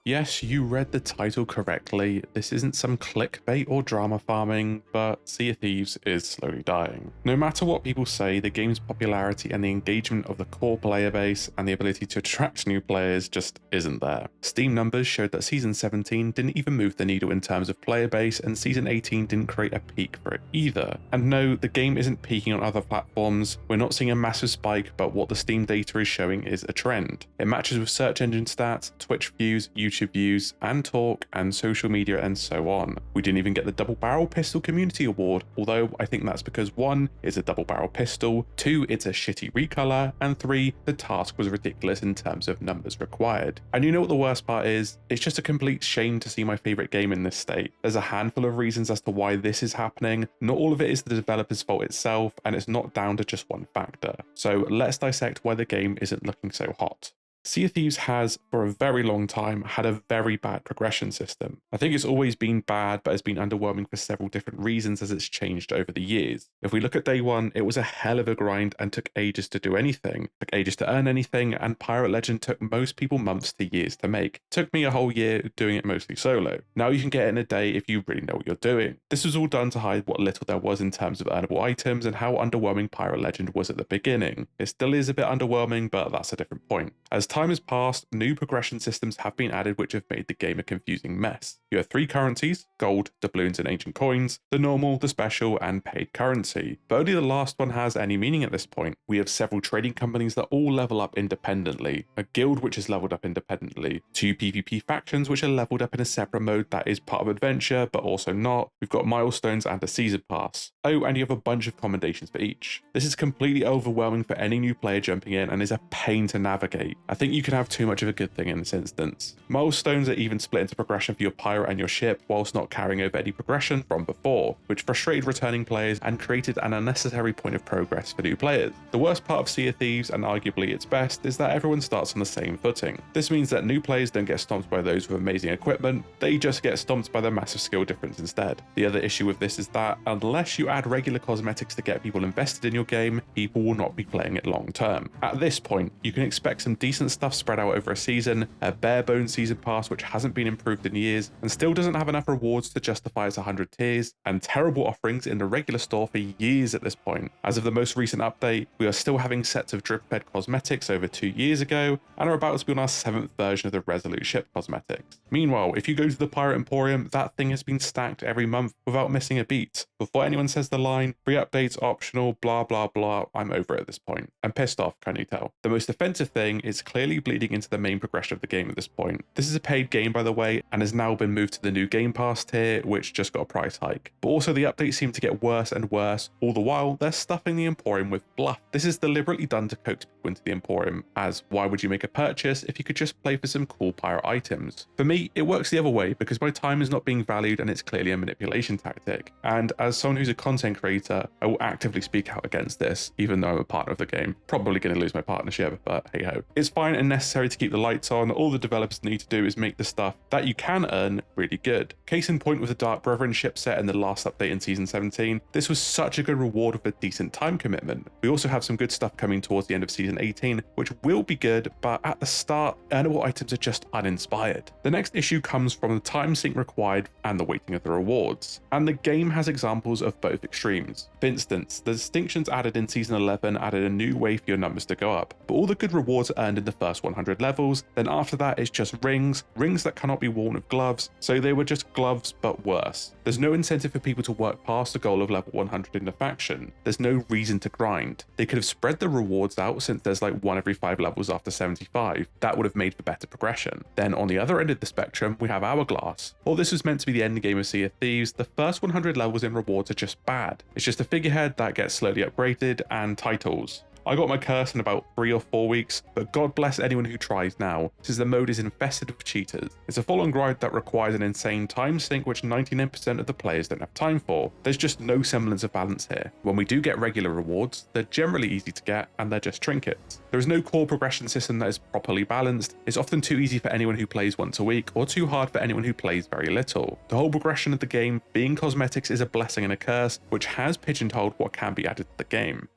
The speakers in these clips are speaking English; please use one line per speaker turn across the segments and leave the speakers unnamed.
Yes, you read the title correctly. This isn't some clickbait or drama farming, but Sea of Thieves is slowly dying. No matter what people say, the game's popularity and the engagement of the core player base and the ability to attract new players just isn't there. Steam numbers showed that Season 17 didn't even move the needle in terms of player base, and Season 18 didn't create a peak for it either. And no, the game isn't peaking on other platforms. We're not seeing a massive spike, but what the Steam data is showing is a trend. It matches with search engine stats, Twitch views, YouTube views, and talk, and social media, and so on. We didn't even get the Double Barrel Pistol Community Award, although I think that's because 1, it's a double barrel pistol, 2, it's a shitty recolor, and 3, the task was ridiculous in terms of numbers required. And you know what the worst part is? It's just a complete shame to see my favorite game in this state. There's a handful of reasons as to why this is happening. Not all of it is the developer's fault itself, and it's not down to just one factor. So let's dissect why the game isn't looking so hot. Sea of Thieves has, for a very long time, had a very bad progression system. I think it's always been bad, but has been underwhelming for several different reasons as it's changed over the years. If we look at day one, it was a hell of a grind and took ages to do anything, took ages to earn anything, and Pirate Legend took most people months to years to make. Took me a whole year doing it mostly solo. Now you can get it in a day if you really know what you're doing. This was all done to hide what little there was in terms of earnable items and how underwhelming Pirate Legend was at the beginning. It still is a bit underwhelming, but that's a different point. As time has passed, new progression systems have been added which have made the game a confusing mess. You have 3 currencies: gold, doubloons and ancient coins, the normal, the special, and paid currency. But only the last one has any meaning at this point. We have several trading companies that all level up independently, a guild which is leveled up independently, 2 PvP factions which are leveled up in a separate mode that is part of adventure but also not. We've got milestones and a season pass. Oh, and you have a bunch of commendations for each. This is completely overwhelming for any new player jumping in and is a pain to navigate. I think you can have too much of a good thing in this instance. Milestones are even split into progression for your pirate and your ship, whilst not carrying over any progression from before, which frustrated returning players and created an unnecessary point of progress for new players. The worst part of Sea of Thieves, and arguably its best, is that everyone starts on the same footing. This means that new players don't get stomped by those with amazing equipment, they just get stomped by the massive skill difference instead. The other issue with this is that, unless you add regular cosmetics to get people invested in your game, people will not be playing it long term. At this point, you can expect some decent stuff spread out over a season, a bare bones season pass which hasn't been improved in years and still doesn't have enough rewards to justify its 100 tiers, and terrible offerings in the regular store for years at this point. As of the most recent update, we are still having sets of drip-fed cosmetics over 2 years ago and are about to be on our 7th version of the Resolute ship cosmetics. Meanwhile, if you go to the Pirate Emporium, that thing has been stacked every month without missing a beat. Before anyone says the line, free updates optional, blah blah blah, I'm over it at this point. I'm pissed off, can you tell? The most offensive thing is clearly bleeding into the main progression of the game at this point. This is a paid game, by the way, and has now been moved to the new Game Pass tier, which just got a price hike. But also the updates seem to get worse and worse, all the while they're stuffing the Emporium with bluff. This is deliberately done to coax people into the Emporium, as why would you make a purchase if you could just play for some cool pirate items? For me, it works the other way because my time is not being valued and it's clearly a manipulation tactic. And as someone who's a content creator, I will actively speak out against this, even though I'm a partner of the game. Probably going to lose my partnership, but hey ho. It's fine and necessary to keep the lights on. All the developers need to do is make the stuff that you can earn really good. Case in point with the Dark Brethren ship set in the last update in Season 17, this was such a good reward with a decent time commitment. We also have some good stuff coming towards the end of Season 18, which will be good, but at the start, earnable items are just uninspired. The next issue comes from the time sink required and the weighting of the rewards. And the game has examples of both extremes. For instance, the distinctions added in Season 11 added a new way for your numbers to go up, but all the good rewards are earned in the first 100 levels, then after that it's just rings that cannot be worn with gloves, so they were just gloves but worse. There's no incentive for people to work past the goal of level 100 in the faction. There's no reason to grind. They could have spread the rewards out since there's like 1 every 5 levels after 75. That would have made for better progression. Then on the other end of the spectrum, we have Hourglass. While this was meant to be the end game of Sea of Thieves, the first 100 levels in rewards are just bad. It's just a figurehead that gets slowly upgraded and titles. I got my curse in about 3 or 4 weeks, but God bless anyone who tries now, since the mode is infested with cheaters. It's a full-on grind that requires an insane time sink which 99% of the players don't have time for. There's just no semblance of balance here. When we do get regular rewards, they're generally easy to get and they're just trinkets. There is no core progression system that is properly balanced. It's often too easy for anyone who plays once a week or too hard for anyone who plays very little. The whole progression of the game being cosmetics is a blessing and a curse, which has pigeonholed what can be added to the game.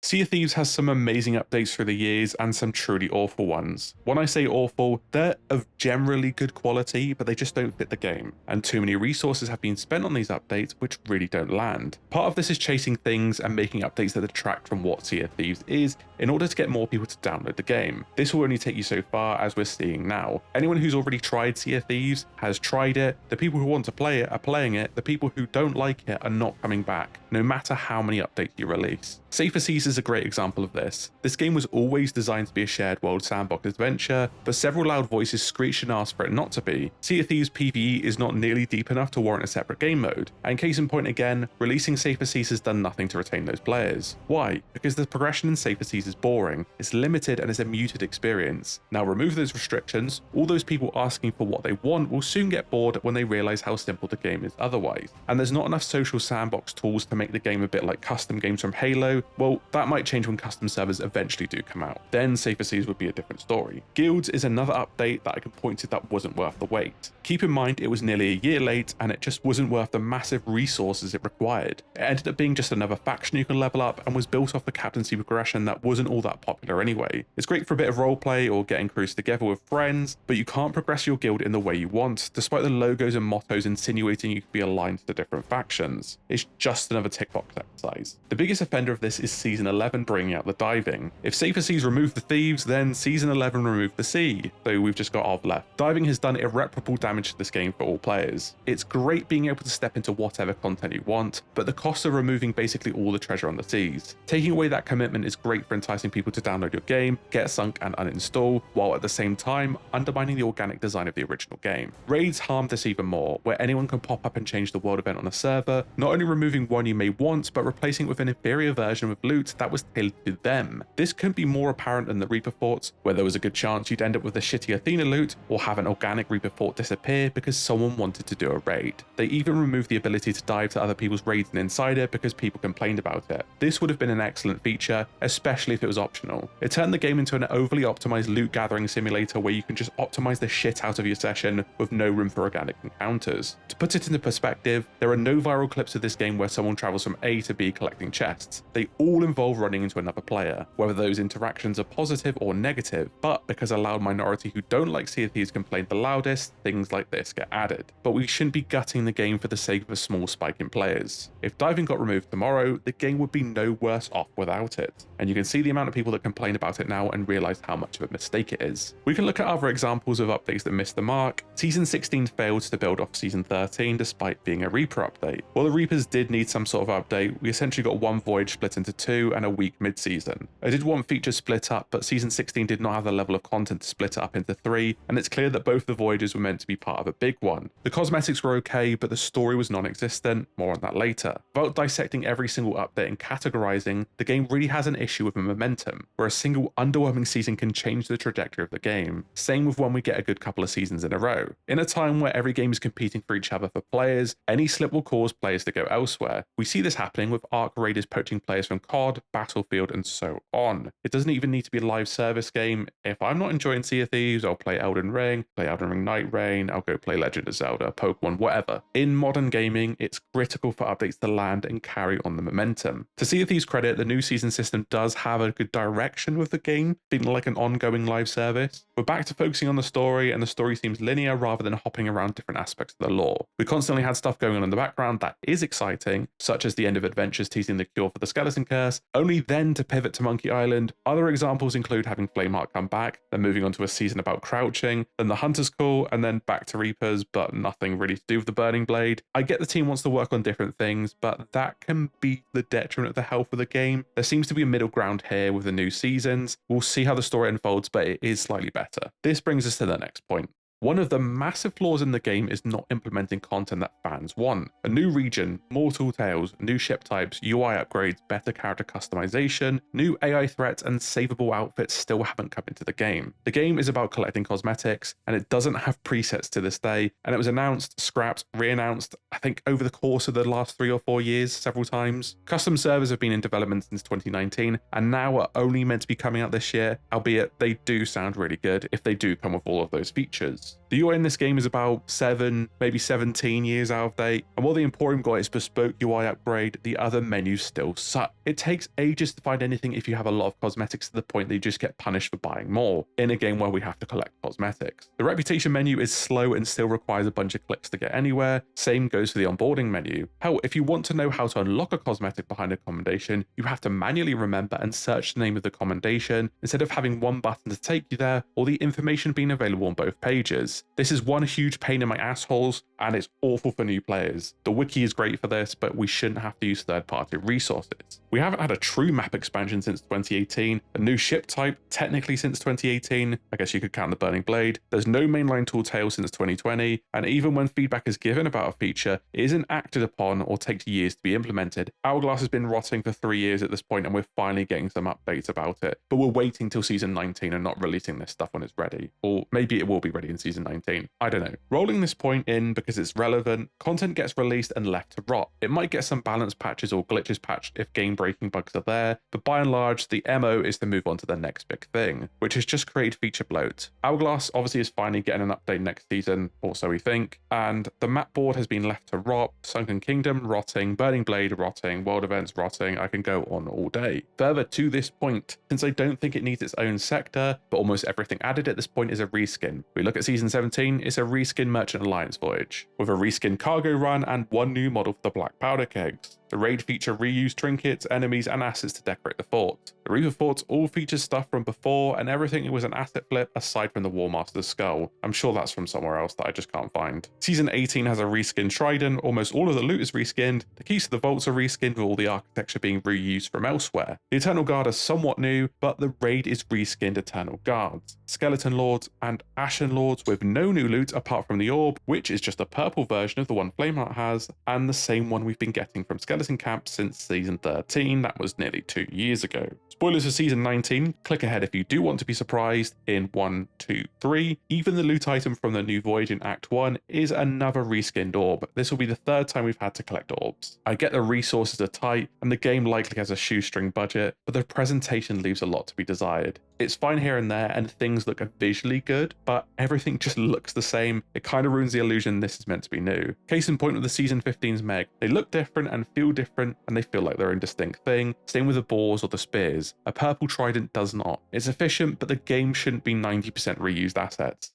Sea of Thieves has some amazing updates through the years and some truly awful ones. When I say awful, they're of generally good quality, but they just don't fit the game, and too many resources have been spent on these updates which really don't land. Part of this is chasing things and making updates that detract from what Sea of Thieves is in order to get more people to download the game. This will only take you so far, as we're seeing now. Anyone who's already tried Sea of Thieves has tried it, the people who want to play it are playing it, the people who don't like it are not coming back, no matter how many updates you release. Safer Seas is a great example of this. This game was always designed to be a shared world sandbox adventure, but several loud voices screeched and asked for it not to be. Sea of Thieves PvE is not nearly deep enough to warrant a separate game mode, and case in point again, releasing Safer Seas has done nothing to retain those players. Why? Because the progression in Safer Seas is boring, it's limited and it's a muted experience. Now remove those restrictions, all those people asking for what they want will soon get bored when they realise how simple the game is otherwise. And there's not enough social sandbox tools to make the game a bit like custom games from Halo. Well, that might change when custom servers eventually do come out. Then Safer Seas would be a different story. Guilds is another update that I can point to that wasn't worth the wait. Keep in mind it was nearly a year late and it just wasn't worth the massive resources it required. It ended up being just another faction you can level up and was built off the captaincy progression that wasn't all that popular anyway. It's great for a bit of roleplay or getting crews together with friends, but you can't progress your guild in the way you want, despite the logos and mottos insinuating you could be aligned to different factions. It's just another tick box exercise. The biggest offender of this is Season 11 bringing out the diving. If Safer Seas removed the thieves, then Season 11 removed the sea, so we've just got Ov left. Diving has done irreparable damage to this game for all players. It's great being able to step into whatever content you want, but the cost of removing basically all the treasure on the seas. Taking away that commitment is great for enticing people to download your game, get sunk and uninstall, while at the same time undermining the organic design of the original game. Raids harm this even more, where anyone can pop up and change the world event on a server, not only removing one you may want, but replacing it with an inferior version of loot that was tailored to them. This couldn't be more apparent than the Reaper Forts, where there was a good chance you'd end up with a shitty Athena loot, or have an organic Reaper Fort disappear because someone wanted to do a raid. They even removed the ability to dive to other people's raids in Insider because people complained about it. This would have been an excellent feature, especially if it was optional. It turned the game into an overly optimized loot gathering simulator where you can just optimize the shit out of your session with no room for organic encounters. To put it into perspective, there are no viral clips of this game where someone travels from A to B collecting chests. They all involve running into another player, whether those interactions are positive or negative, but because a loud minority who don't like Sea of Thieves complain the loudest, things like this get added. But we shouldn't be gutting the game for the sake of a small spike in players. If diving got removed tomorrow, the game would be no worse off without it, and you can see the amount of people that complain about it now and realize how much of a mistake it is. We can look at other examples of updates that missed the mark. Season 16 failed to build off Season 13 despite being a Reaper update. While the Reapers did need some sort of update, we essentially got one voyage split into two and a week mid-season. I did want features split up, but Season 16 did not have the level of content to split it up into three, and it's clear that both the voyages were meant to be part of a big one. The cosmetics were okay, but the story was non-existent, more on that later. Without dissecting every single update and categorizing, the game really has an issue with momentum, where a single underwhelming season can change the trajectory of the game. Same with when we get a good couple of seasons in a row. In a time where every game is competing for each other for players, any slip will cause players to go elsewhere. We see this happening with Arc Raiders poaching players from COD, Battlefield, and so on. It doesn't even need to be a live service game. If I'm not enjoying Sea of Thieves, I'll play Elden Ring Night Rain, I'll go play Legend of Zelda, Pokemon, whatever. In modern gaming, it's critical for updates to land and carry on the momentum. To Sea of Thieves' credit, the new season system does have a good direction with the game, being like an ongoing live service. We're back to focusing on the story, and the story seems linear rather than hopping around different aspects of the lore. We constantly had stuff going on in the background that is exciting, such as the end of Adventures teasing the cure for the Skeleton Curse, only then to pivot to Monkey Island. Other examples include having Flameheart come back, then moving on to a season about crouching, then the Hunter's Call, and then back to Reapers, but nothing really to do with the Burning Blade. I get the team wants to work on different things, but that can be the detriment of the health of the game. There seems to be a middle ground here with the new seasons. We'll see how the story unfolds, but it is slightly better. This brings us to the next point. One of the massive flaws in the game is not implementing content that fans want. A new region, more tall tales, new ship types, UI upgrades, better character customization, new AI threats, and savable outfits still haven't come into the game. The game is about collecting cosmetics, and it doesn't have presets to this day, and it was announced, scrapped, re-announced, I think over the course of the last 3 or 4 years several times. Custom servers have been in development since 2019, and now are only meant to be coming out this year, albeit they do sound really good if they do come with all of those features. games. The UI in this game is about 7, maybe 17 years out of date, and while the Emporium got its bespoke UI upgrade, the other menus still suck. It takes ages to find anything if you have a lot of cosmetics to the point that you just get punished for buying more, in a game where we have to collect cosmetics. The reputation menu is slow and still requires a bunch of clicks to get anywhere, same goes for the onboarding menu. Hell, if you want to know how to unlock a cosmetic behind a commendation, you have to manually remember and search the name of the commendation, instead of having one button to take you there, or the information being available on both pages. This is one huge pain in my assholes, and it's awful for new players. The wiki is great for this, but we shouldn't have to use third-party resources. We haven't had a true map expansion since 2018, a new ship type technically since 2018, I guess you could count the Burning Blade. There's no mainline tool tail since 2020, and even when feedback is given about a feature, it isn't acted upon or takes years to be implemented. Hourglass has been rotting for 3 years at this point, and we're finally getting some updates about it, but we're waiting till season 19 and not releasing this stuff when it's ready. Or maybe it will be ready in season 19, I don't know. Rolling this point in because it's relevant, content gets released and left to rot. It might get some balance patches or glitches patched if game breaking bugs are there, but by and large the MO is to move on to the next big thing, which has just created feature bloat. Hourglass obviously is finally getting an update next season, or so we think, and the map board has been left to rot, Sunken Kingdom rotting, Burning Blade rotting, world events rotting, I can go on all day. Further to this point, since I don't think it needs its own sector, but almost everything added at this point is a reskin. We look at season 17, it's a reskin Merchant Alliance voyage, with a reskin cargo run and one new model for the black powder kegs. The raid feature reused trinkets, enemies, and assets to decorate the fort. The Reaper forts all feature stuff from before, and everything was an asset flip aside from the War Master's skull. I'm sure that's from somewhere else that I just can't find. Season 18 has a reskinned Trident, almost all of the loot is reskinned, the keys to the vaults are reskinned with all the architecture being reused from elsewhere. The Eternal Guard are somewhat new, but the raid is reskinned Eternal Guards, Skeleton Lords, and Ashen Lords with no new loot apart from the Orb, which is just a purple version of the one Flameheart has, and the same one we've been getting from Skeleton Camp since season 13, that was nearly 2 years ago. Spoilers for season 19, click ahead if you do want to be surprised. In 1, 2, 3, even the loot item from the new voyage in Act 1 is another reskinned orb. This will be the third time we've had to collect orbs. I get the resources are tight and the game likely has a shoestring budget, but the presentation leaves a lot to be desired. It's fine here and there and things look visually good, but everything just looks the same. It kind of ruins the illusion this is meant to be new. Case in point with the season 15's Meg, they look different and feel different and they feel like their own distinct thing. Same with the boars or the spears. A purple trident does not. It's efficient, but the game shouldn't be 90% reused assets.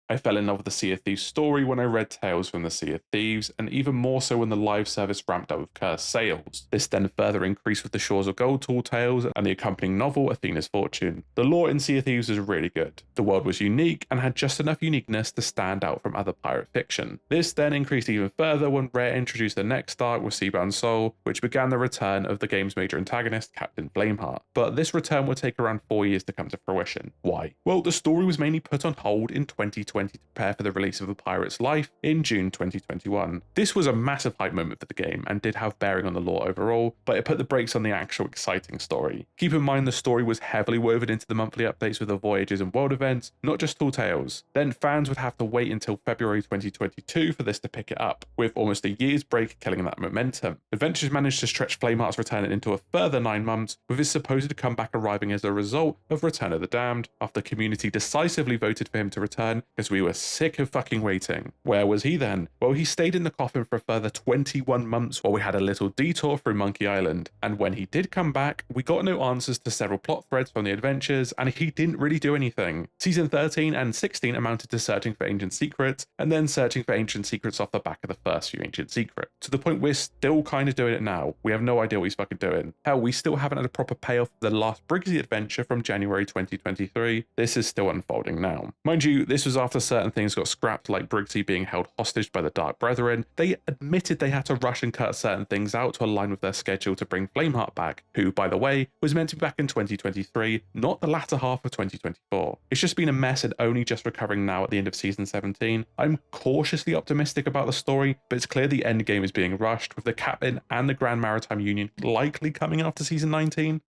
I fell in love with the Sea of Thieves story when I read tales from the Sea of Thieves, and even more so when the live service ramped up with Cursed Sails. This then further increased with the Shores of Gold tall tales and the accompanying novel Athena's Fortune. The lore in Sea of Thieves was really good. The world was unique and had just enough uniqueness to stand out from other pirate fiction. This then increased even further when Rare introduced the next arc with Seabound Soul, which began the return of the game's major antagonist, Captain Flameheart. But this return would take around 4 years to come to fruition. Why? Well, the story was mainly put on hold in 2020 to prepare for the release of A Pirate's Life in June 2021. This was a massive hype moment for the game and did have bearing on the lore overall, but it put the brakes on the actual exciting story. Keep in mind the story was heavily woven into the monthly updates with the voyages and world events, not just tall tales. Then fans would have to wait until February 2022 for this to pick it up, with almost a year's break killing that momentum. Adventures managed to stretch Flameheart's return into a further 9 months, with his supposed comeback arriving as a result of Return of the Damned, after the community decisively voted for him to return because we were sick of fucking waiting. Where was he then? Well, he stayed in the coffin for a further 21 months while we had a little detour through Monkey Island, and when he did come back, we got no answers to several plot threads from the adventures, and he didn't really do anything. Season 13 and 16 amounted to searching for ancient secrets, and then searching for ancient secrets off the back of the first few ancient secrets. To the point we're still kind of doing it now. We have no idea what he's fucking doing. Hell, we still haven't had a proper payoff for the last Briggsy adventure from January 2023. This is still unfolding now. Mind you, this was after certain things got scrapped, like Briggsy being held hostage by the Dark Brethren. They admitted they had to rush and cut certain things out to align with their schedule to bring Flameheart back, who, by the way, was meant to be back in 2023, not the latter half of 2024. It's just been a mess and only just recovering now at the end of season 17. I'm cautiously optimistic about the story, but it's clear the endgame is being rushed, with the Captain and the Grand Maritime Union likely coming after season 19.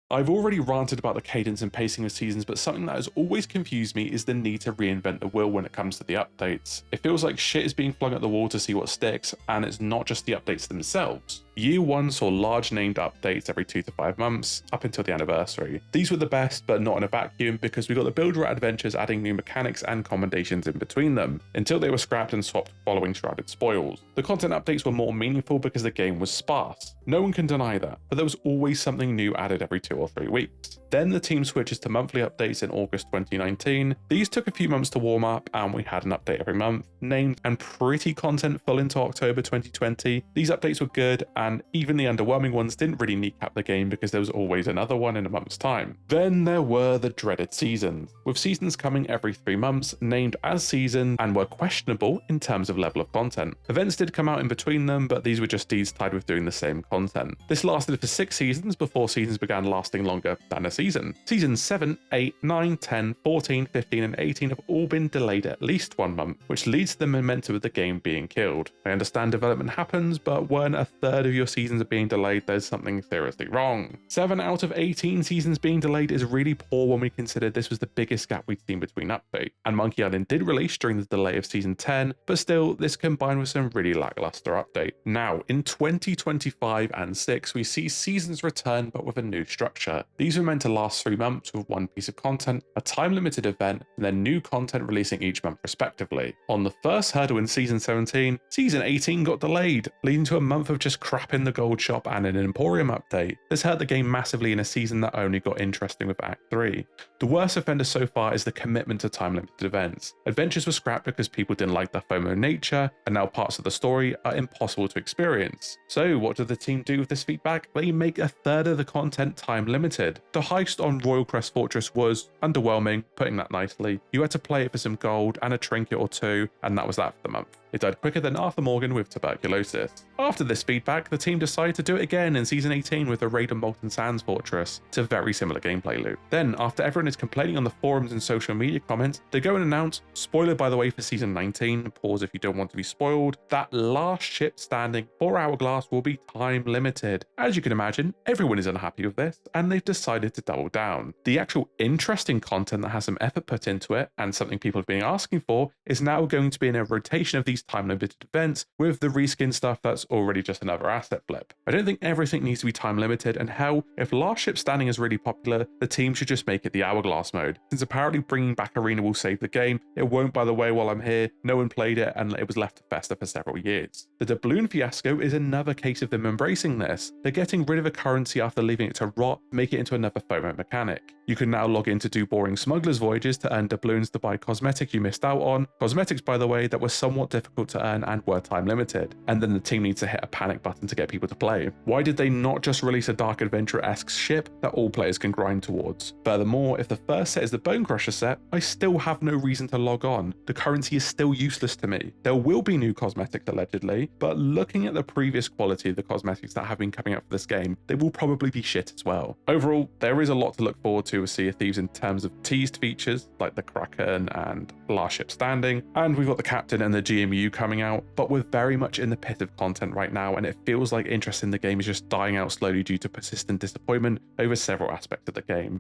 I've already ranted about the cadence and pacing of seasons, but something that has always confused me is the need to reinvent the wheel when it comes to the updates. It feels like shit is being flung at the wall to see what sticks, and it's not just the updates themselves. Year 1 saw large named updates every 2 to 5 months, up until the anniversary. These were the best, but not in a vacuum, because we got the builder adventures adding new mechanics and commendations in between them, until they were scrapped and swapped following Shrouded Spoils. The content updates were more meaningful because the game was sparse. No one can deny that, but there was always something new added every 2 or 3 weeks. Then the team switches to monthly updates in August 2019. These took a few months to warm up, and we had an update every month, named and pretty content-full into October 2020. These updates were good, and even the underwhelming ones didn't really kneecap the game because there was always another one in a month's time. Then there were the dreaded seasons, with seasons coming every 3 months, named as seasons, and were questionable in terms of level of content. Events did come out in between them, but these were just deeds tied with doing the same content. This lasted for 6 seasons before seasons began lasting longer than a season. Seasons 7, 8, 9, 10, 14, 15, and 18 have all been delayed at least 1 month, which leads to the momentum of the game being killed. I understand development happens, but when a third of your seasons are being delayed, there's something seriously wrong. 7 out of 18 seasons being delayed is really poor when we consider this was the biggest gap we'd seen between updates. And Monkey Island did release during the delay of season 10, but still, this combined with some really lackluster update. Now, in 2025 and 6, we see seasons return, but with a new structure. These were meant to last 3 months with 1 piece of content, a time-limited event, and then new content releasing each month respectively. On the first hurdle in season 17, season 18 got delayed, leading to a month of just crap in the gold shop and an Emporium update. This hurt the game massively in a season that only got interesting with Act 3. The worst offender so far is the commitment to time-limited events. Adventures were scrapped because people didn't like their FOMO nature, and now parts of the story are impossible to experience. So what did the team do with this feedback? They make a third of the content time-limited. The heist on Royal Crest Fortress was underwhelming, putting that nicely. You had to play it for some gold and a trinket or 2, and that was that for the month. It died quicker than Arthur Morgan with tuberculosis. After this feedback, the team decided to do it again in Season 18 with the raid on Molten Sands Fortress. It's a very similar gameplay loop. Then, after everyone is complaining on the forums and social media comments, they go and announce, spoiler by the way for Season 19, pause if you don't want to be spoiled, that last ship standing for Hourglass will be time limited. As you can imagine, everyone is unhappy with this, and they've decided to double down. The actual interesting content that has some effort put into it, and something people have been asking for, is now going to be in a rotation of these time-limited events with the reskin stuff that's already just another asset flip. I don't think everything needs to be time-limited, and hell, if Last Ship Standing is really popular, the team should just make it the Hourglass mode. Since apparently bringing back Arena will save the game, it won't by the way while I'm here, no one played it and it was left to fester for several years. The doubloon fiasco is another case of them embracing this. They're getting rid of a currency after leaving it to rot, make it into another FOMO mechanic. You can now log in to do boring smuggler's voyages to earn doubloons to buy cosmetic you missed out on. Cosmetics, by the way, that were somewhat difficult to earn and were time limited. And then the team needs to hit a panic button to get people to play. Why did they not just release a Dark Adventure-esque ship that all players can grind towards? Furthermore, if the first set is the Bone Crusher set, I still have no reason to log on. The currency is still useless to me. There will be new cosmetics allegedly, but looking at the previous quality of the cosmetics that have been coming out for this game, they will probably be shit as well. Overall, there is a lot to look forward to with Sea of Thieves in terms of teased features like the Kraken and Last Ship Standing, and we've got the Captain and the GMU coming out, but we're very much in the pit of content right now, and it feels like interest in the game is just dying out slowly due to persistent disappointment over several aspects of the game.